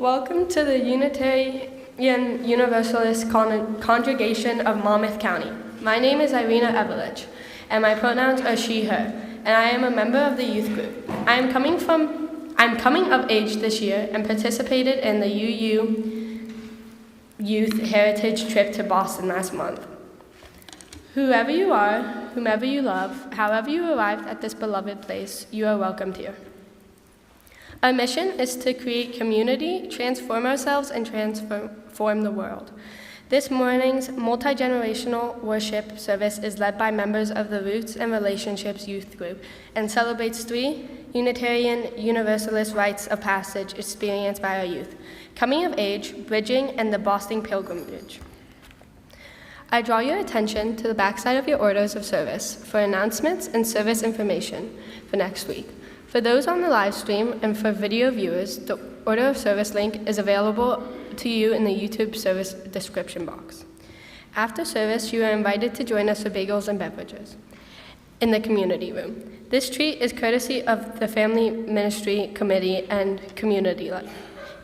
Welcome to the Unitarian Universalist Congregation of Monmouth County. My name is Irina Evelich, and my pronouns are she, her, and I am a member of the youth group. I'm coming of age this year and participated in the UU Youth Heritage trip to Boston last month. Whoever you are, whomever you love, however you arrived at this beloved place, you are welcomed here. Our mission is to create community, transform ourselves, and transform the world. This morning's multi-generational worship service is led by members of the Roots and Relationships youth group and celebrates 3 Unitarian Universalist rites of passage experienced by our youth: coming of age, bridging, and the Boston pilgrimage. I draw your attention to the backside of your orders of service for announcements and service information for next week. For those on the live stream and for video viewers, the order of service link is available to you in the YouTube service description box. After service, you are invited to join us for bagels and beverages in the community room. This treat is courtesy of the Family Ministry Committee and Community Life.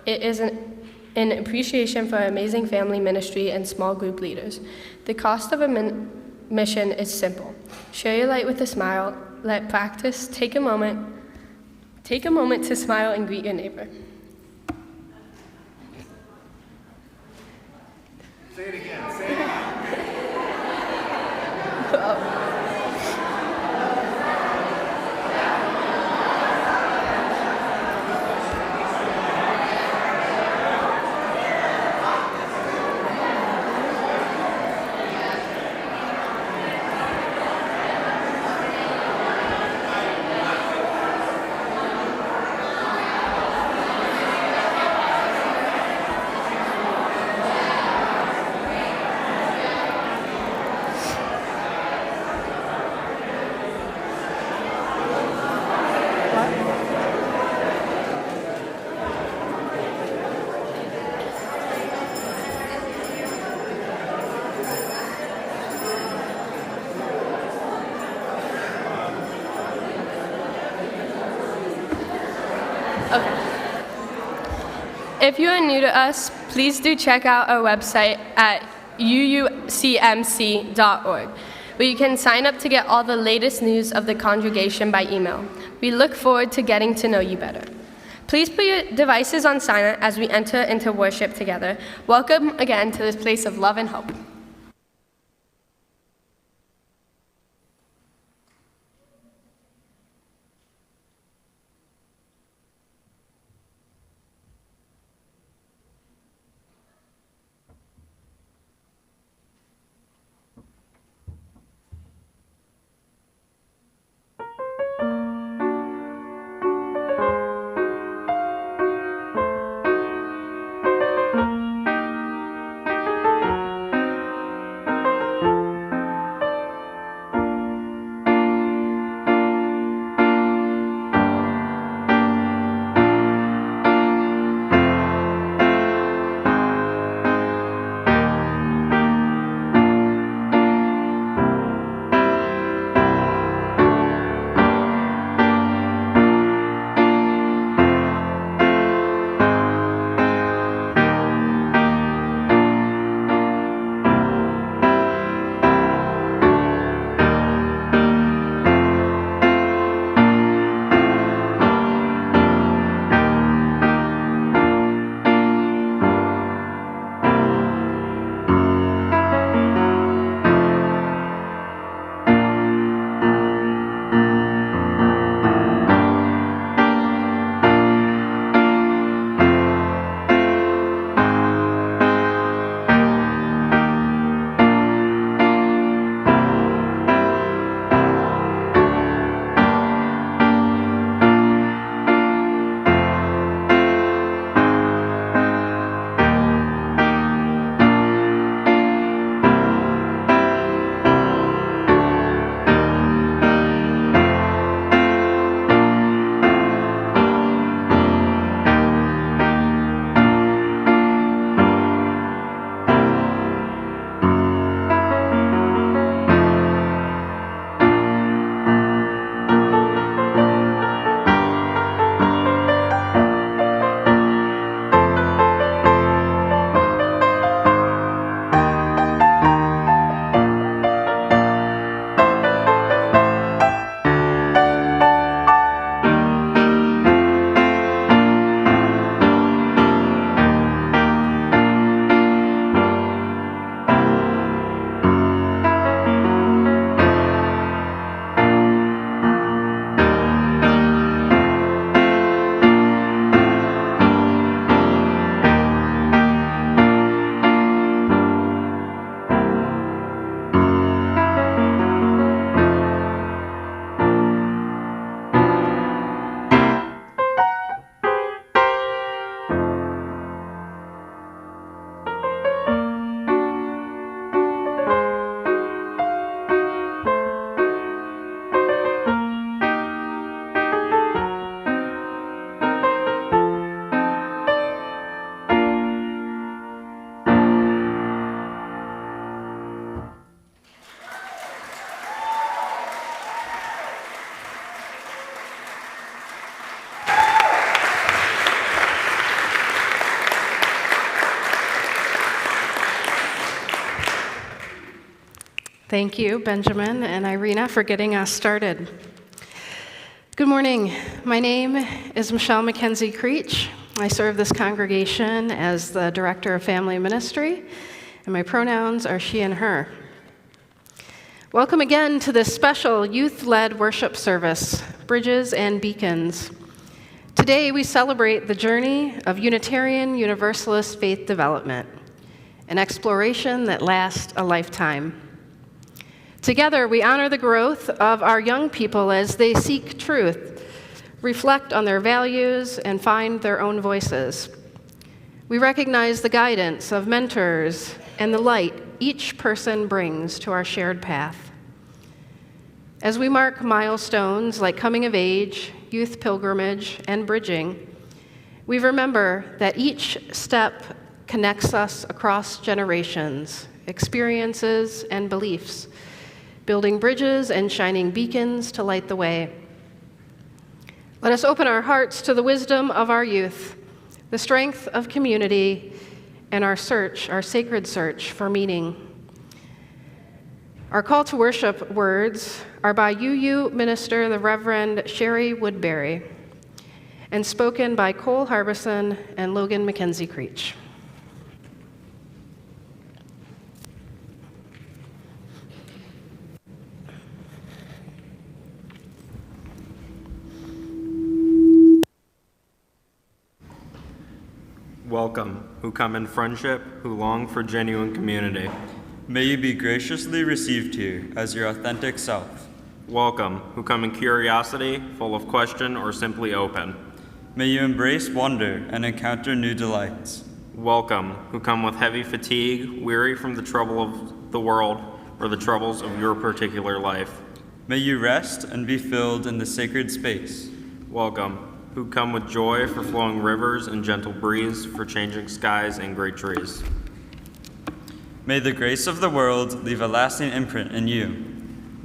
It is an appreciation for our amazing family ministry and small group leaders. The cost of admission is simple. Share your light with a smile. Let practice take a moment to smile and greet your neighbor. Say it again, say it again. If you are new to us, please do check out our website at UUCMC.org, where you can sign up to get all the latest news of the congregation by email. We look forward to getting to know you better. Please put your devices on silent as we enter into worship together. Welcome again to this place of love and hope. Thank you, Benjamin and Irina, for getting us started. Good morning. My name is McKenzie-Creech. I serve this congregation as the Director of Family Ministry, and my pronouns are she and her. Welcome again to this special youth-led worship service, Bridges and Beacons. Today we celebrate the journey of Unitarian Universalist faith development, an exploration that lasts a lifetime. Together, we honor the growth of our young people as they seek truth, reflect on their values, and find their own voices. We recognize the guidance of mentors and the light each person brings to our shared path. As we mark milestones like coming of age, youth pilgrimage, and bridging, we remember that each step connects us across generations, experiences, and beliefs, building bridges and shining beacons to light the way. Let us open our hearts to the wisdom of our youth, the strength of community, and our sacred search for meaning. Our call to worship words are by UU minister, the Reverend Sherry Woodbury, and spoken by Cole Harbison and Logan McKenzie-Creech. Welcome, who come in friendship, who long for genuine community. May you be graciously received here as your authentic self. Welcome, who come in curiosity, full of question, or simply open. May you embrace wonder and encounter new delights. Welcome, who come with heavy fatigue, weary from the trouble of the world, or the troubles of your particular life. May you rest and be filled in the sacred space. Welcome, who come with joy for flowing rivers and gentle breeze, for changing skies and great trees. May the grace of the world leave a lasting imprint in you.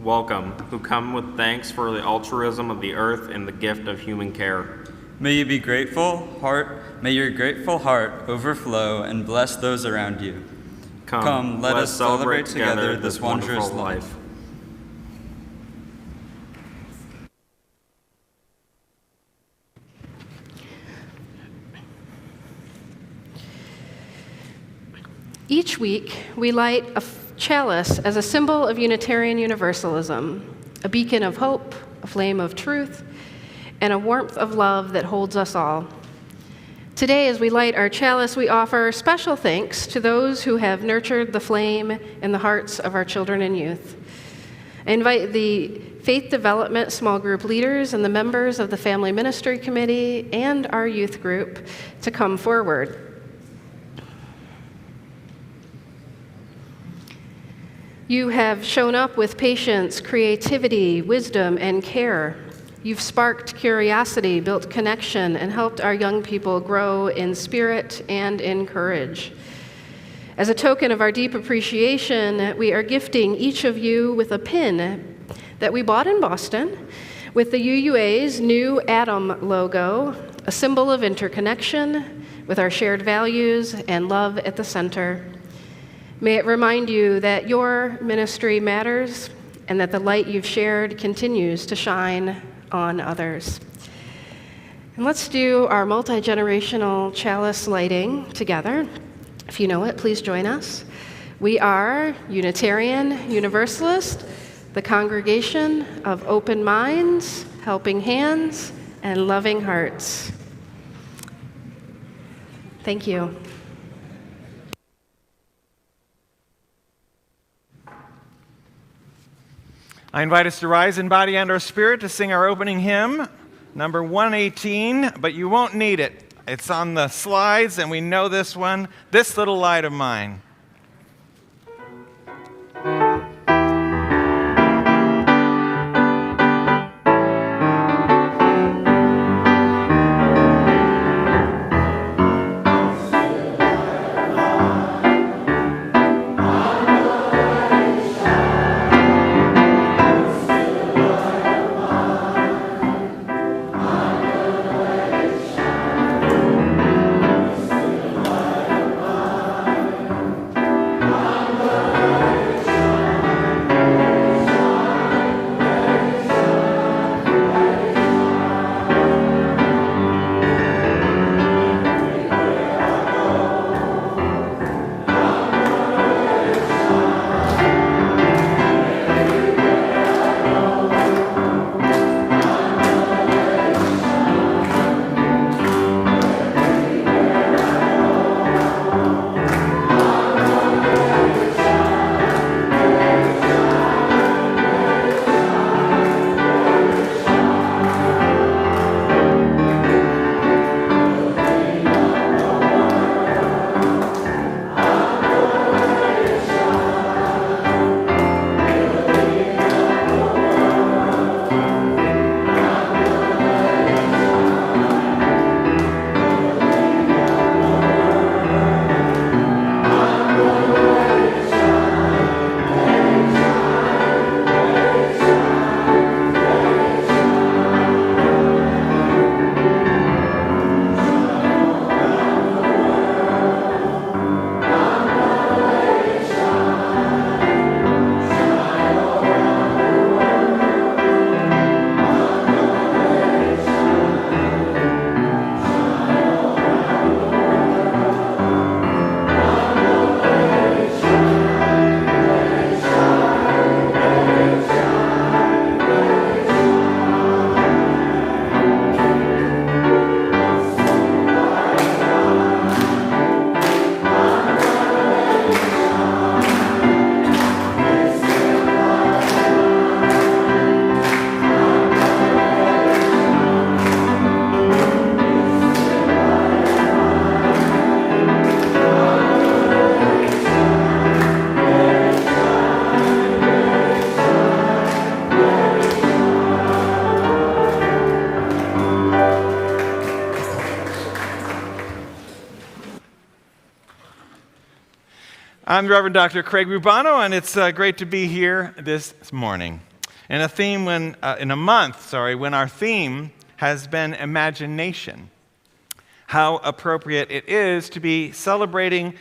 Welcome, who come with thanks for the altruism of the earth and the gift of human care. May you be grateful may your grateful heart overflow and bless those around you. Come, let us celebrate together this wondrous life. Each week, we light a chalice as a symbol of Unitarian Universalism, a beacon of hope, a flame of truth, and a warmth of love that holds us all. Today, as we light our chalice, we offer special thanks to those who have nurtured the flame in the hearts of our children and youth. I invite the faith development small group leaders and the members of the Family Ministry Committee and our youth group to come forward. You have shown up with patience, creativity, wisdom, and care. You've sparked curiosity, built connection, and helped our young people grow in spirit and in courage. As a token of our deep appreciation, we are gifting each of you with a pin that we bought in Boston with the UUA's new Atom logo, a symbol of interconnection with our shared values and love at the center. May it remind you that your ministry matters and that the light you've shared continues to shine on others. And let's do our multi-generational chalice lighting together. If you know it, please join us. We are Unitarian Universalist, the congregation of open minds, helping hands, and loving hearts. Thank you. I invite us to rise in body and our spirit to sing our opening hymn, number 118, but you won't need it. It's on the slides, and we know this one, This Little Light of Mine. I'm Reverend Dr. Craig Rubano, and it's great to be here this morning. In a month when our theme has been imagination. How appropriate it is to be celebrating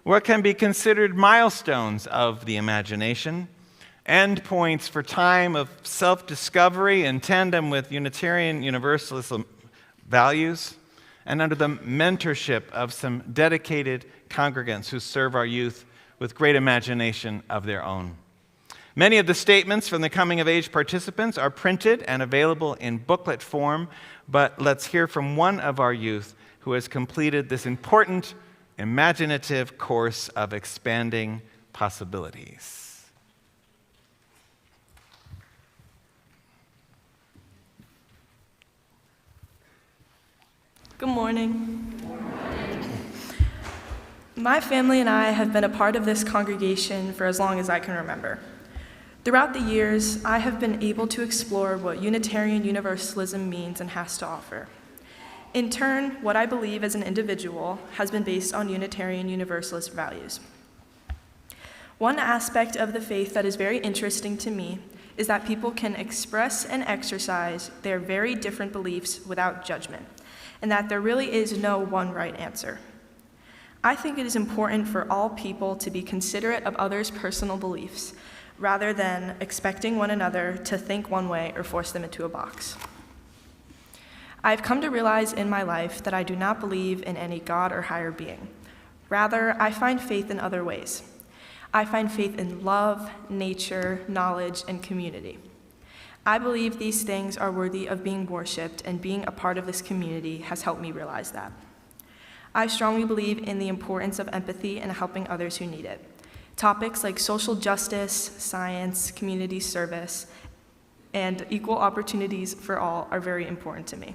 what can be considered milestones of the imagination, endpoints for time of self-discovery in tandem with Unitarian Universalist values, and under the mentorship of some dedicated congregants who serve our youth with great imagination of their own. Many of the statements from the coming-of-age participants are printed and available in booklet form, but let's hear from one of our youth who has completed this important, imaginative course of expanding possibilities. Good morning. My family and I have been a part of this congregation for as long as I can remember. Throughout the years, I have been able to explore what Unitarian Universalism means and has to offer. In turn, what I believe as an individual has been based on Unitarian Universalist values. One aspect of the faith that is very interesting to me is that people can express and exercise their very different beliefs without judgment, and that there really is no one right answer. I think it is important for all people to be considerate of others' personal beliefs, rather than expecting one another to think one way or force them into a box. I've come to realize in my life that I do not believe in any God or higher being. Rather, I find faith in other ways. I find faith in love, nature, knowledge, and community. I believe these things are worthy of being worshiped, and being a part of this community has helped me realize that. I strongly believe in the importance of empathy and helping others who need it. Topics like social justice, science, community service, and equal opportunities for all are very important to me.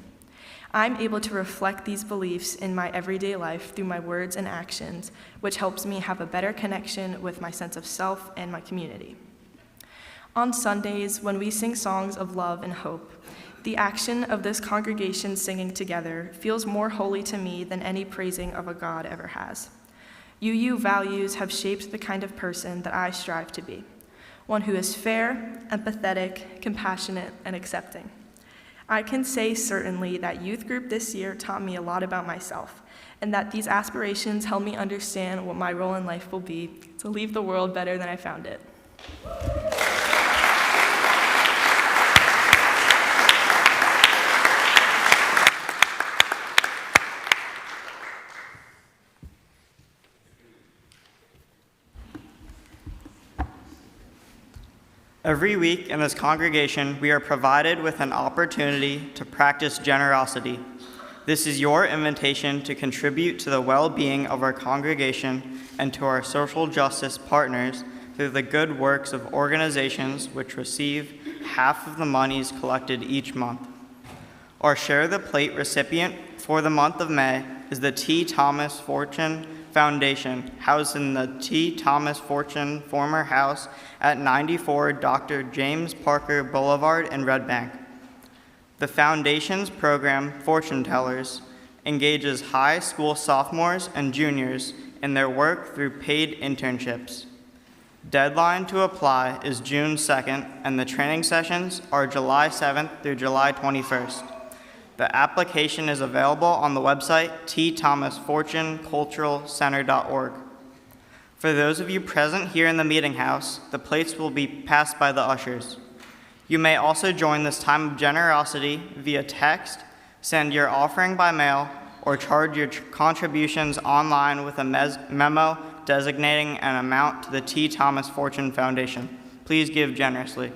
I'm able to reflect these beliefs in my everyday life through my words and actions, which helps me have a better connection with my sense of self and my community. On Sundays, when we sing songs of love and hope, the action of this congregation singing together feels more holy to me than any praising of a God ever has. UU values have shaped the kind of person that I strive to be, one who is fair, empathetic, compassionate, and accepting. I can say certainly that youth group this year taught me a lot about myself, and that these aspirations helped me understand what my role in life will be to leave the world better than I found it. Every week in this congregation, we are provided with an opportunity to practice generosity. This is your invitation to contribute to the well-being of our congregation and to our social justice partners through the good works of organizations which receive half of the monies collected each month. Our Share the Plate recipient for the month of May is the T. Thomas Fortune Foundation, housed in the T. Thomas Fortune former house at 94 Dr. James Parker Boulevard in Red Bank. The foundation's program, Fortune Tellers, engages high school sophomores and juniors in their work through paid internships. Deadline to apply is June 2nd, and the training sessions are July 7th through July 21st. The application is available on the website tthomasfortuneculturalcenter.org. For those of you present here in the meeting house, the plates will be passed by the ushers. You may also join this time of generosity via text, send your offering by mail, or charge your contributions online with a memo designating an amount to the T. Thomas Fortune Foundation. Please give generously.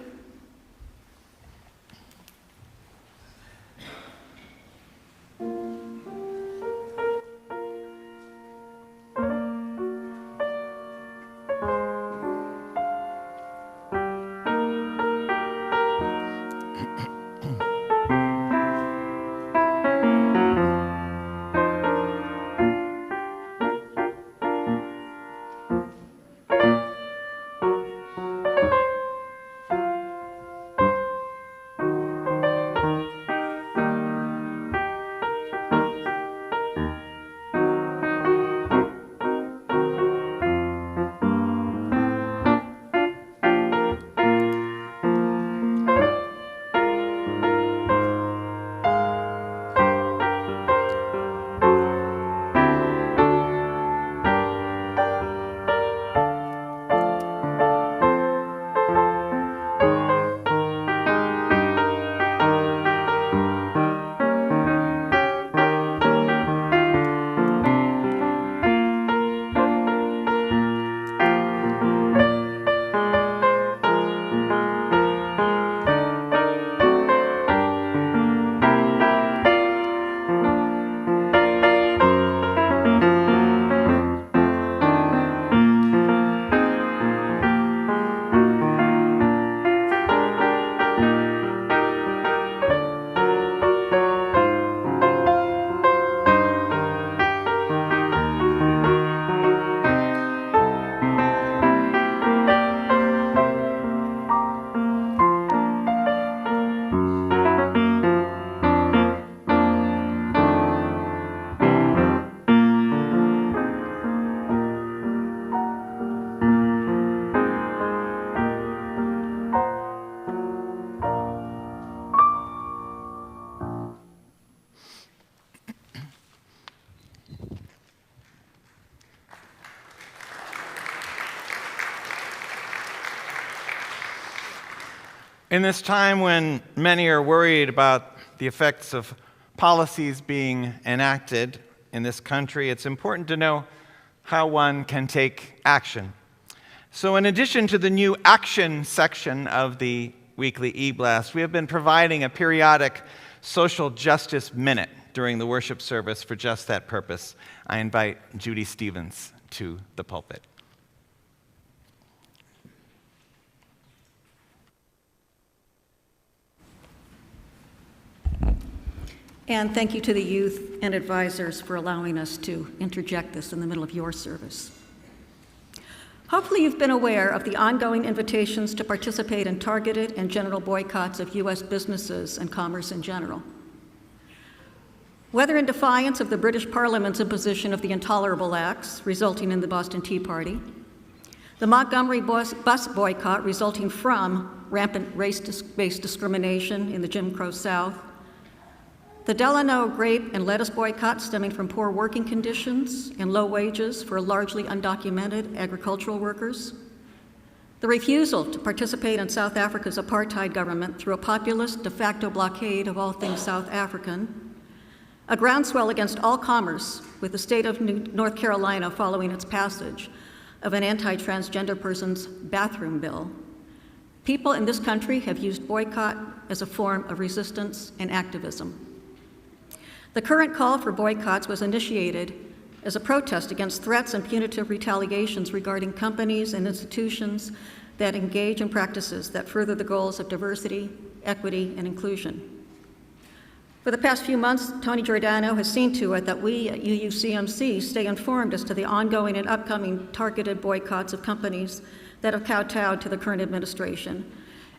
In this time when many are worried about the effects of policies being enacted in this country, it's important to know how one can take action. So in addition to the new action section of the weekly e-blast, we have been providing a periodic social justice minute during the worship service for just that purpose. I invite Judy Stevens to the pulpit. And thank you to the youth and advisors for allowing us to interject this in the middle of your service. Hopefully you've been aware of the ongoing invitations to participate in targeted and general boycotts of U.S. businesses and commerce in general. Whether in defiance of the British Parliament's imposition of the Intolerable Acts, resulting in the Boston Tea Party, the Montgomery bus boycott resulting from rampant race-based discrimination in the Jim Crow South, the Delano grape and lettuce boycott stemming from poor working conditions and low wages for largely undocumented agricultural workers, the refusal to participate in South Africa's apartheid government through a populist de facto blockade of all things South African, a groundswell against all commerce with the state of North Carolina following its passage of an anti-transgender person's bathroom bill. People in this country have used boycott as a form of resistance and activism. The current call for boycotts was initiated as a protest against threats and punitive retaliations regarding companies and institutions that engage in practices that further the goals of diversity, equity, and inclusion. For the past few months, Tony Giordano has seen to it that we at UUCMC stay informed as to the ongoing and upcoming targeted boycotts of companies that have kowtowed to the current administration,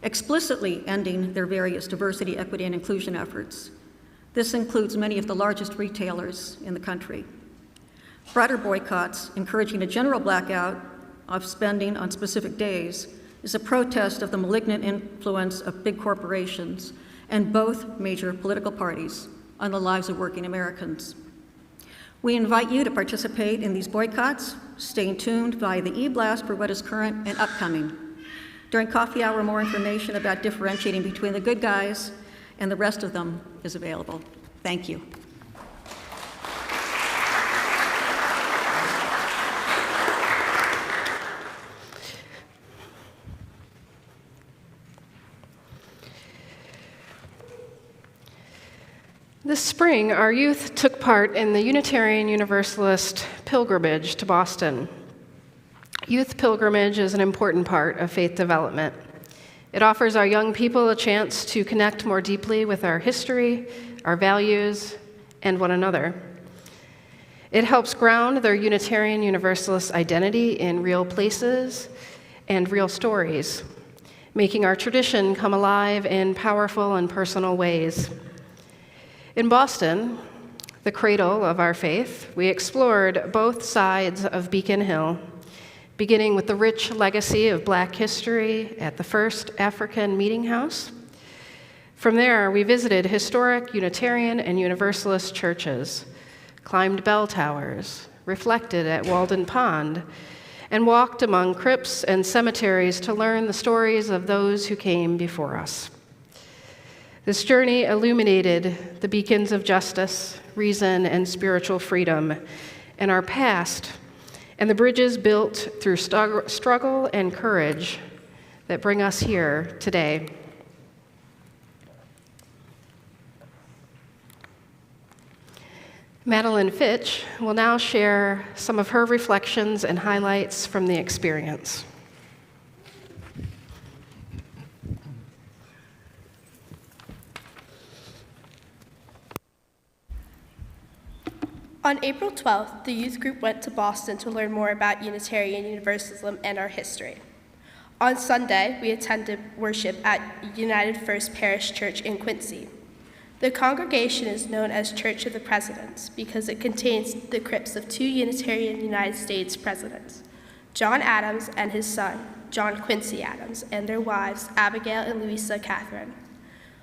explicitly ending their various diversity, equity, and inclusion efforts. This includes many of the largest retailers in the country. Broader boycotts, encouraging a general blackout of spending on specific days, is a protest of the malignant influence of big corporations and both major political parties on the lives of working Americans. We invite you to participate in these boycotts, staying tuned via the e-blast for what is current and upcoming. During coffee hour, more information about differentiating between the good guys and the rest of them is available. Thank you. This spring, our youth took part in the Unitarian Universalist pilgrimage to Boston. Youth pilgrimage is an important part of faith development. It offers our young people a chance to connect more deeply with our history, our values, and one another. It helps ground their Unitarian Universalist identity in real places and real stories, making our tradition come alive in powerful and personal ways. In Boston, the cradle of our faith, we explored both sides of Beacon Hill, beginning with the rich legacy of Black history at the First African Meeting House. From there, we visited historic Unitarian and Universalist churches, climbed bell towers, reflected at Walden Pond, and walked among crypts and cemeteries to learn the stories of those who came before us. This journey illuminated the beacons of justice, reason, and spiritual freedom in our past, and the bridges built through struggle and courage that bring us here today. Madeline Fitch will now share some of her reflections and highlights from the experience. On April 12th, the youth group went to Boston to learn more about Unitarian Universalism and our history. On Sunday, we attended worship at United First Parish Church in Quincy. The congregation is known as Church of the Presidents because it contains the crypts of two Unitarian United States presidents, John Adams and his son, John Quincy Adams, and their wives, Abigail and Louisa Catherine.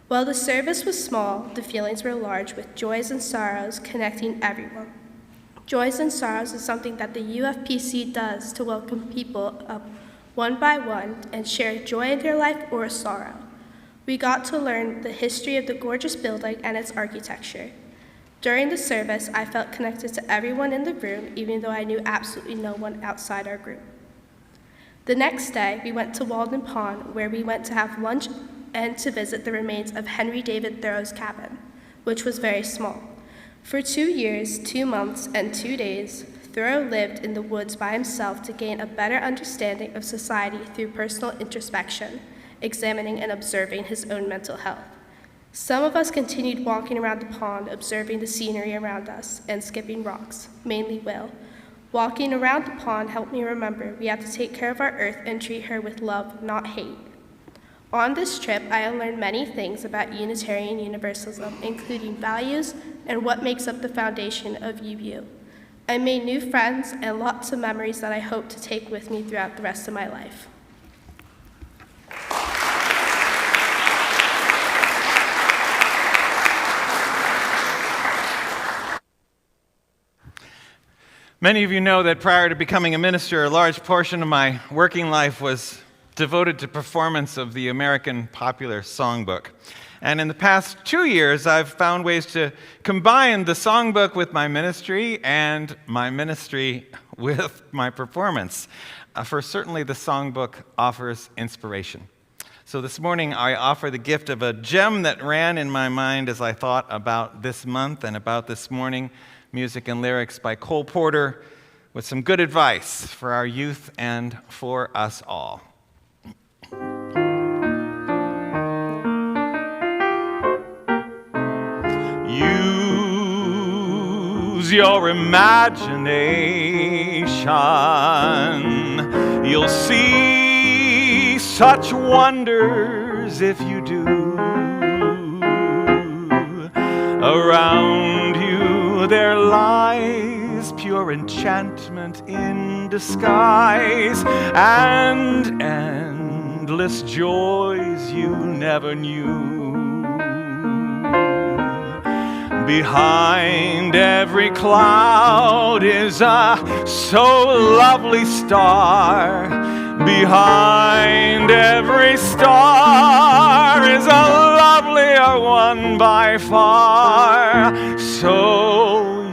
While the service was small, the feelings were large, with joys and sorrows connecting everyone. Joys and sorrows is something that the UFPC does to welcome people up one by one and share joy in their life or sorrow. We got to learn the history of the gorgeous building and its architecture. During the service, I felt connected to everyone in the room, even though I knew absolutely no one outside our group. The next day, we went to Walden Pond, where we went to have lunch and to visit the remains of Henry David Thoreau's cabin, which was very small. For 2 years, 2 months, and 2 days, Thoreau lived in the woods by himself to gain a better understanding of society through personal introspection, examining and observing his own mental health. Some of us continued walking around the pond, observing the scenery around us, and skipping rocks, mainly Will. Walking around the pond helped me remember we have to take care of our earth and treat her with love, not hate. On this trip, I learned many things about Unitarian Universalism, including values and what makes up the foundation of UU. I made new friends and lots of memories that I hope to take with me throughout the rest of my life. Many of you know that prior to becoming a minister, a large portion of my working life was devoted to performance of the American popular songbook. And in the past 2 years, I've found ways to combine the songbook with my ministry and my ministry with my performance. For certainly the songbook offers inspiration. So this morning, I offer the gift of a gem that ran in my mind as I thought about this month and about this morning, music and lyrics by Cole Porter, with some good advice for our youth and for us all. Use your imagination. You'll see such wonders if you do. Around you there lies pure enchantment in disguise, and endless joys you never knew. Behind every cloud is a so lovely star. Behind every star is a lovelier one by far. So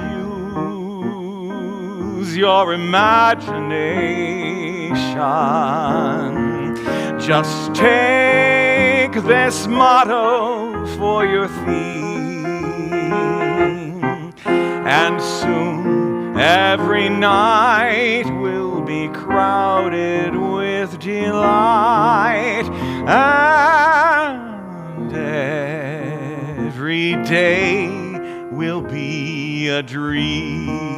use your imagination. Just take this motto for your theme, and soon every night will be crowded with delight, and every day will be a dream.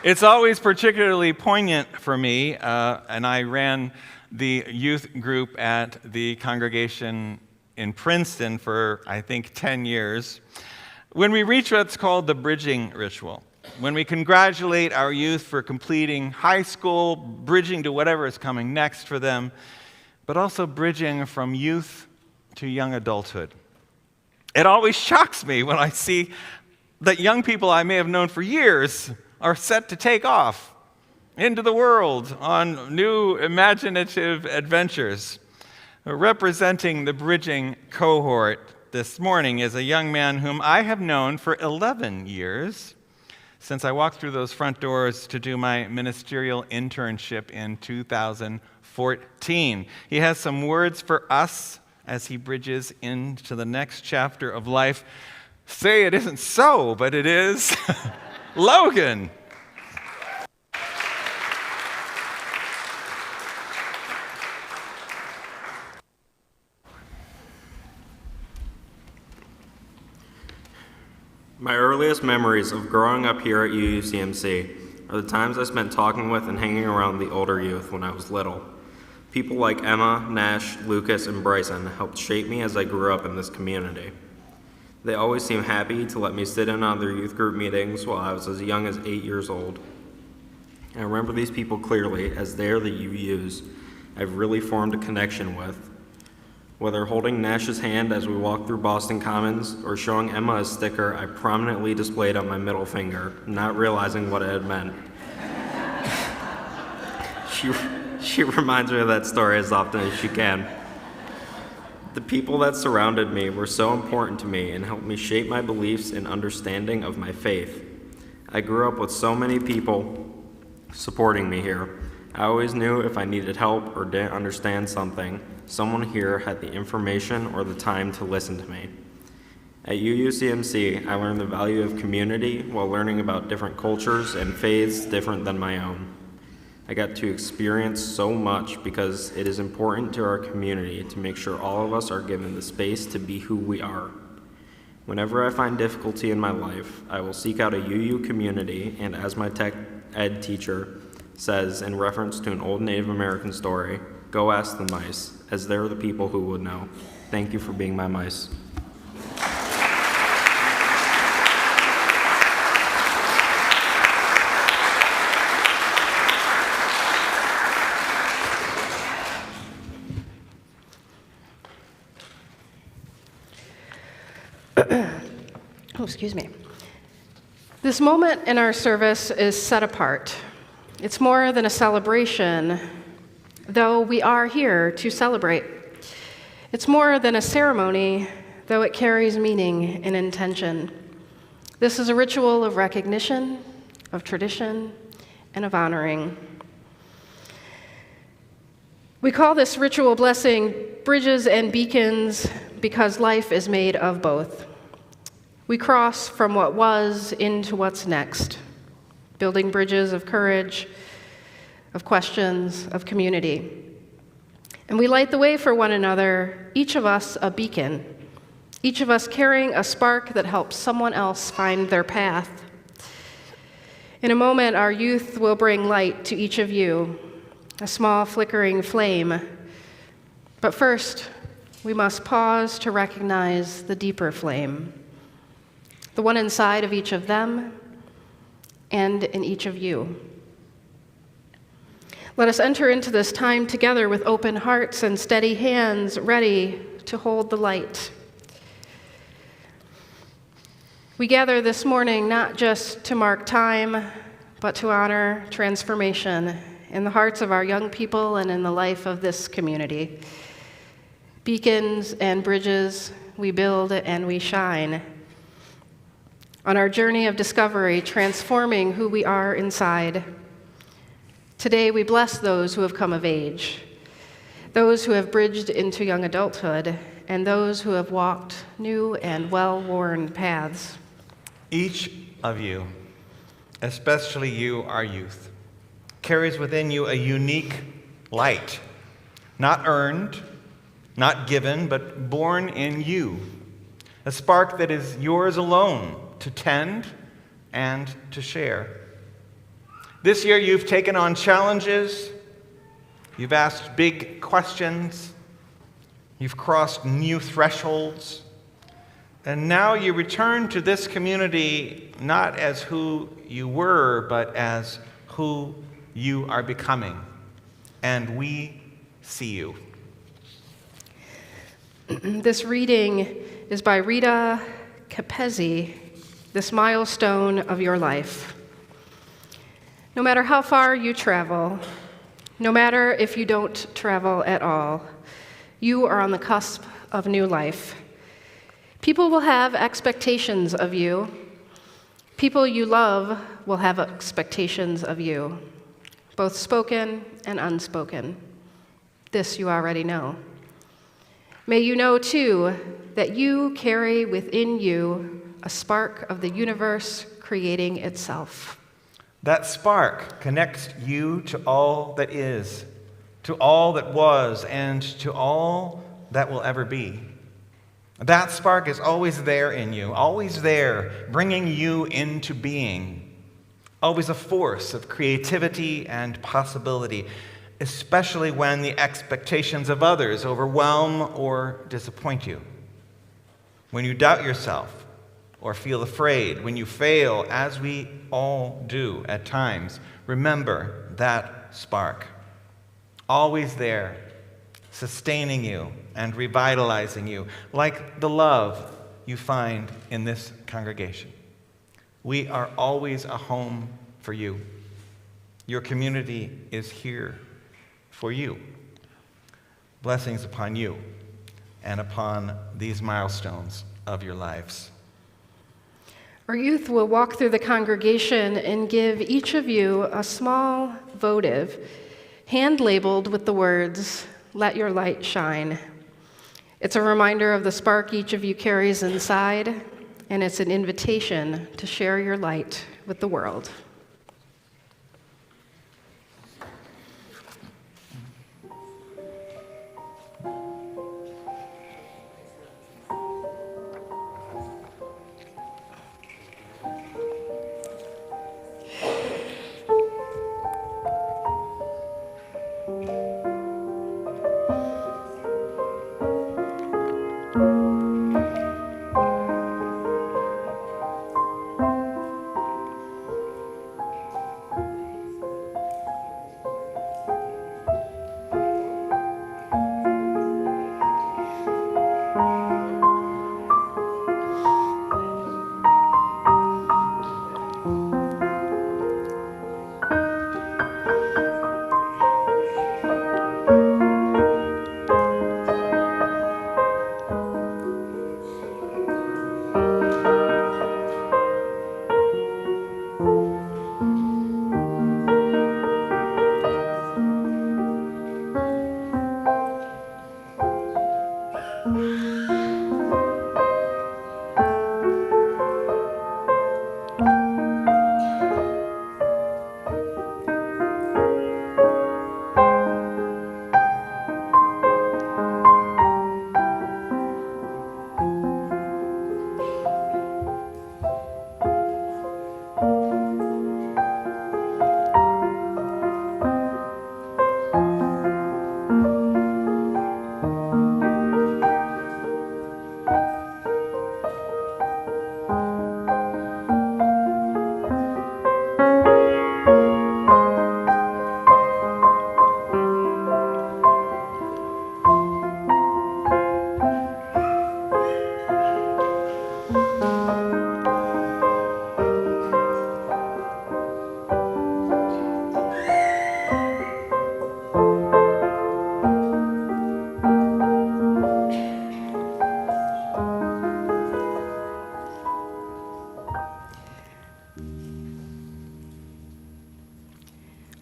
It's always particularly poignant for me, and I ran the youth group at the congregation in Princeton for, I think, 10 years, when we reach what's called the bridging ritual, when we congratulate our youth for completing high school, bridging to whatever is coming next for them, but also bridging from youth to young adulthood. It always shocks me when I see that young people I may have known for years are set to take off into the world on new imaginative adventures. Representing the bridging cohort this morning is a young man whom I have known for 11 years, since I walked through those front doors to do my ministerial internship in 2014. He has some words for us as he bridges into the next chapter of life. Say it isn't so, but it is. Logan. My earliest memories of growing up here at UUCMC are the times I spent talking with and hanging around the older youth when I was little. People like Emma, Nash, Lucas, and Bryson helped shape me as I grew up in this community. They always seemed happy to let me sit in on their youth group meetings while I was as young as 8 years old. I remember these people clearly, as they are the UUs I've really formed a connection with. Whether holding Nash's hand as we walked through Boston Commons or showing Emma a sticker I prominently displayed on my middle finger, not realizing what it had meant. She reminds me of that story as often as she can. The people that surrounded me were so important to me and helped me shape my beliefs and understanding of my faith. I grew up with so many people supporting me here. I always knew if I needed help or didn't understand something, someone here had the information or the time to listen to me. At UUCMC, I learned the value of community while learning about different cultures and faiths different than my own. I got to experience so much because it is important to our community to make sure all of us are given the space to be who we are. Whenever I find difficulty in my life, I will seek out a UU community, and as my tech ed teacher says in reference to an old Native American story, go ask the mice, as they're the people who would know. Thank you for being my mice. Oh, excuse me. This moment in our service is set apart. It's more than a celebration, though we are here to celebrate. It's more than a ceremony, though it carries meaning and intention. This is a ritual of recognition, of tradition, and of honoring. We call this ritual blessing bridges and beacons because life is made of both. We cross from what was into what's next, building bridges of courage, of questions, of community. And we light the way for one another, each of us a beacon, each of us carrying a spark that helps someone else find their path. In a moment, our youth will bring light to each of you, a small flickering flame. But first, we must pause to recognize the deeper flame, the one inside of each of them and in each of you. Let us enter into this time together with open hearts and steady hands, ready to hold the light. We gather this morning not just to mark time, but to honor transformation in the hearts of our young people and in the life of this community. Beacons and bridges, we build and we shine. On our journey of discovery, transforming who we are inside. Today, we bless those who have come of age, those who have bridged into young adulthood, and those who have walked new and well-worn paths. Each of you, especially you, our youth, carries within you a unique light, not earned, not given, but born in you, a spark that is yours alone to tend and to share. This year you've taken on challenges, you've asked big questions, you've crossed new thresholds, and now you return to this community not as who you were, but as who you are becoming. And we see you. This reading is by Rita Capezzi, this milestone of your life. No matter how far you travel, no matter if you don't travel at all, you are on the cusp of new life. People will have expectations of you. People you love will have expectations of you, both spoken and unspoken. This you already know. May you know, too, that you carry within you a spark of the universe creating itself. That spark connects you to all that is, to all that was, and to all that will ever be. That spark is always there in you, always there, bringing you into being, always a force of creativity and possibility, especially when the expectations of others overwhelm or disappoint you. When you doubt yourself or feel afraid, when you fail, as we all do at times, remember that spark. Always there, sustaining you and revitalizing you, like the love you find in this congregation. We are always a home for you. Your community is here for you. Blessings upon you and upon these milestones of your lives. Our youth will walk through the congregation and give each of you a small votive, hand-labeled with the words, "Let your light shine." It's a reminder of the spark each of you carries inside, and it's an invitation to share your light with the world.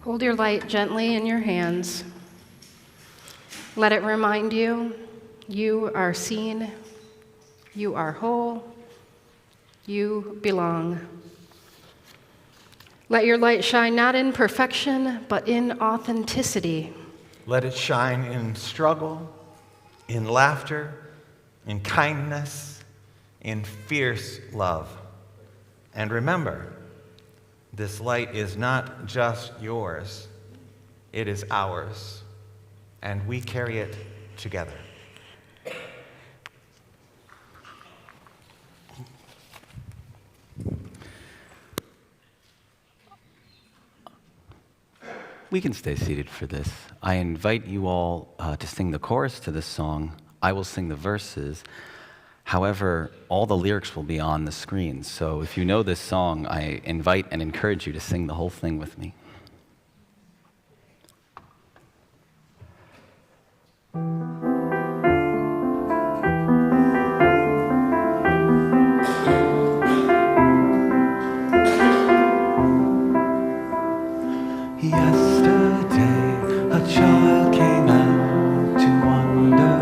Hold your light gently in your hands. Let it remind you, you are seen, you are whole, you belong. Let your light shine not in perfection, but in authenticity. Let it shine in struggle, in laughter, in kindness, in fierce love. And remember, this light is not just yours, it is ours, and we carry it together. We can stay seated for this. I invite you all to sing the chorus to this song. I will sing the verses. However, all the lyrics will be on the screen. So if you know this song, I invite and encourage you to sing the whole thing with me. Yesterday, a child came out to wander,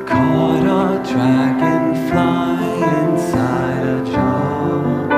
caught a dragonfly inside a jar.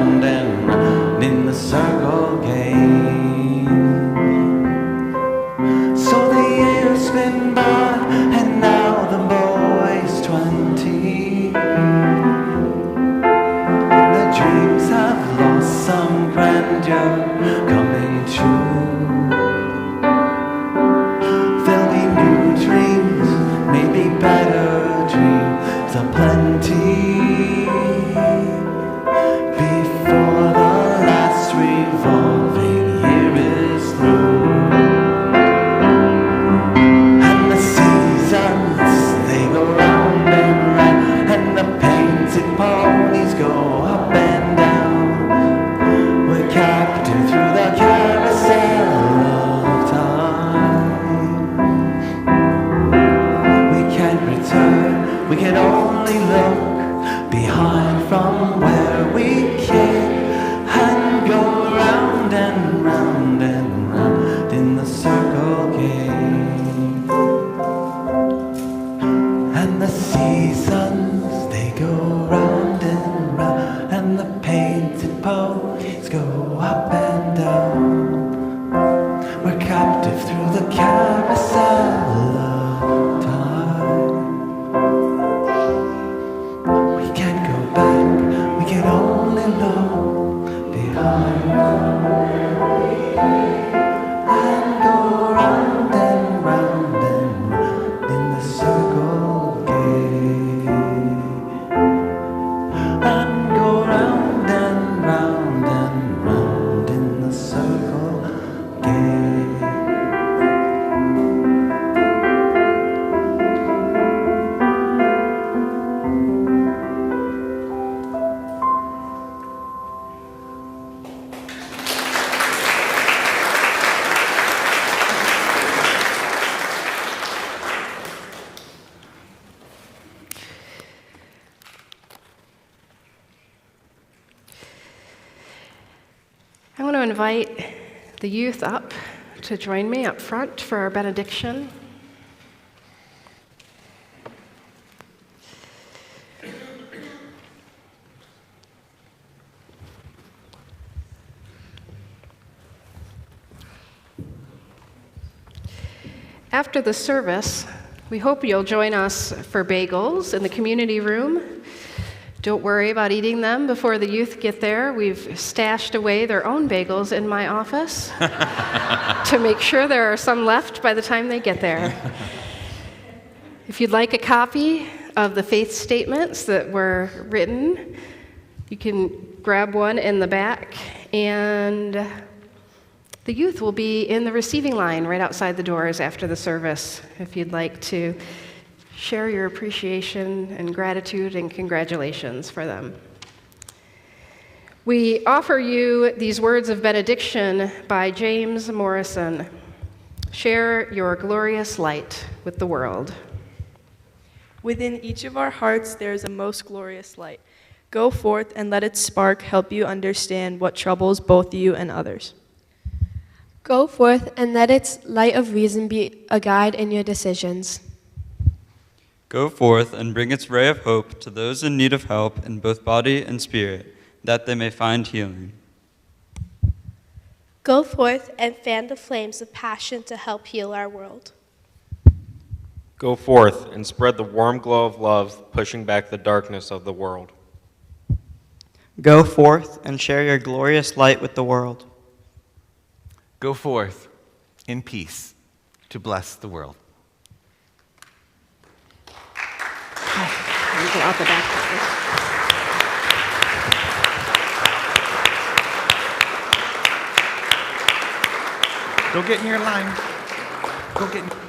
round and round in the circle game. So the years spin by, and now the boy's 20. The dreams have lost some grandeur coming true. There'll be new dreams, maybe better dreams aplenty. Before the last revolving year is through. And the seasons, they go round and round, and the painted ponies go up and down. We're captive through the carousel of time. We can't return, we can only look behind from where we came, and go round and round and round in the circle game. And the seasons, they go round and round, and the painted ponies go up and down. We're captive through the carousel of time. We can't go back, we can only look behind. And go round and round and round in the circle game. And go round and round and round in the circle game. I want to invite the youth up to join me up front for our benediction. After the service, we hope you'll join us for bagels in the community room. Don't worry about eating them before the youth get there. We've stashed away their own bagels in my office to make sure there are some left by the time they get there. If you'd like a copy of the faith statements that were written, you can grab one in the back, and the youth will be in the receiving line right outside the doors after the service if you'd like to share your appreciation and gratitude and congratulations for them. We offer you these words of benediction by James Morrison. Share your glorious light with the world. Within each of our hearts there is a most glorious light. Go forth and let its spark help you understand what troubles both you and others. Go forth and let its light of reason be a guide in your decisions. Go forth and bring its ray of hope to those in need of help in both body and spirit, that they may find healing. Go forth and fan the flames of passion to help heal our world. Go forth and spread the warm glow of love, pushing back the darkness of the world. Go forth and share your glorious light with the world. Go forth in peace to bless the world. You go out the back. Go get in your line. Go get in.